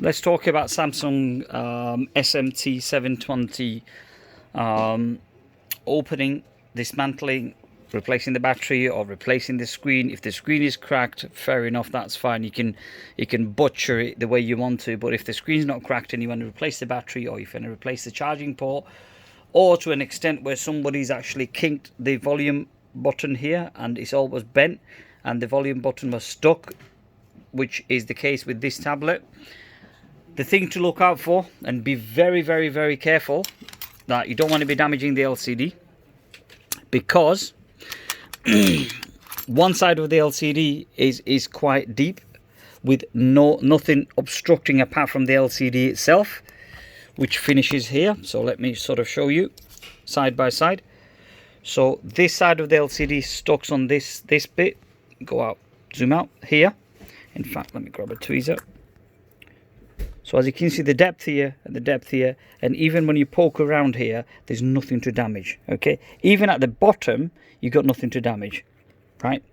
let's talk about Samsung SM-T720 opening, dismantling, replacing the battery or replacing the screen. If the screen is cracked, fair enough, that's fine. You can butcher it the way you want to. But if the screen's not cracked and you want to replace the battery, or you want to replace the charging port, or to an extent where somebody's actually kinked the volume button here and it's always bent and the volume button was stuck, which is the case with this tablet, the thing to look out for, and be very, very, very careful that you don't want to be damaging the LCD, because one side of the LCD is quite deep with nothing obstructing apart from the LCD itself, which finishes here. So let me sort of show you side by side. So this side of the LCD stuck on this bit. Go out, zoom out here. In fact, let me grab a tweezer. So as you can see, the depth here and the depth here, and even when you poke around here, there's nothing to damage. Okay, even at the bottom, you got nothing to damage, right?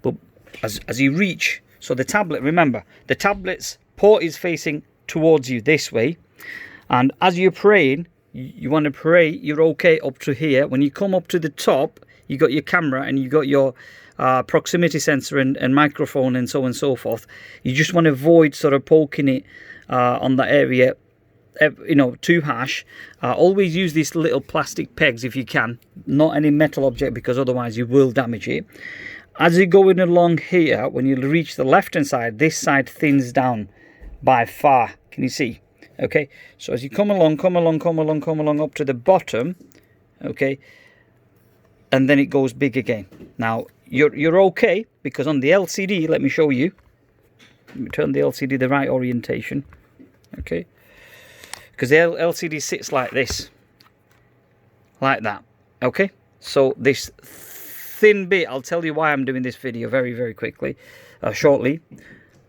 But as you reach, so the tablet, remember, the tablet's port is facing towards you this way, and as you're praying, you want to pray you're okay up to here. When you come up to the top, you got your camera and you got your proximity sensor and microphone and so on and so forth. You just want to avoid sort of poking it on that area, you know, too harsh. Always use these little plastic pegs if you can, not any metal object, because otherwise you will damage it. As you're going along here, when you reach the left hand side, this side thins down by far. Can you see? Okay, so as you come along up to the bottom, okay, and then it goes big again. Now you're okay, because on the LCD, let me show you. Let me turn the LCD the right orientation. Okay, because the LCD sits like this, like that. Okay, so this thin bit, I'll tell you why I'm doing this video very, very quickly, shortly.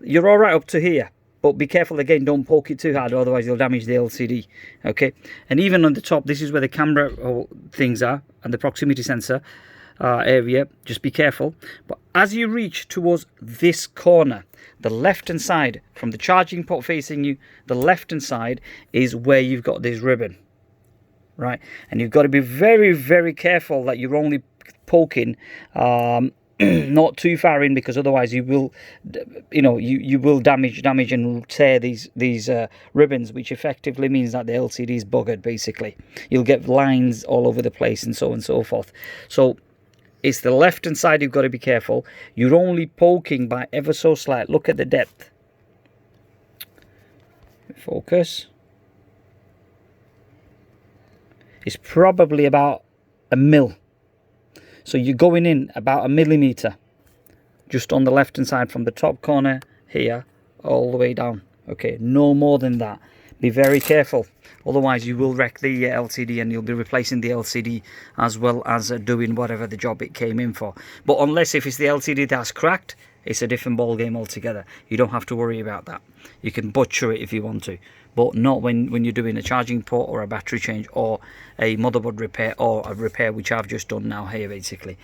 You're all right up to here, but be careful again, don't poke it too hard, otherwise you'll damage the LCD. Okay, and even on the top, this is where the camera things are and the proximity sensor area. Just be careful. But as you reach towards this corner, the left hand side, from the charging port facing you, the left hand side is where you've got this ribbon, right? And you've got to be very, very careful that you're only poking not too far in, because otherwise you will, you know, you will damage and tear these ribbons, which effectively means that the LCD is buggered. Basically, you'll get lines all over the place and so on and so forth. So it's the left hand side you've got to be careful. You're only poking by ever so slight. Look at the depth. Focus. It's probably about a mil. So you're going in about 1 millimeter, just on the left hand side from the top corner here all the way down. Okay, no more than that. Be very careful, otherwise you will wreck the LCD, and you'll be replacing the LCD as well as doing whatever the job it came in for. But unless if it's the LCD that's cracked, it's a different ball game altogether. You don't have to worry about that. You can butcher it if you want to, but not when you're doing a charging port or a battery change or a motherboard repair, or a repair which I've just done now here basically.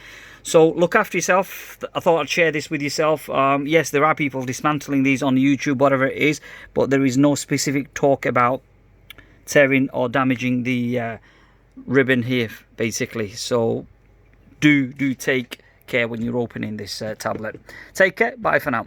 So look after yourself. I thought I'd share this with yourself. Yes, there are people dismantling these on YouTube, whatever it is, but there is no specific talk about tearing or damaging the ribbon here basically. So do take care when you're opening this tablet. Take care. Bye for now.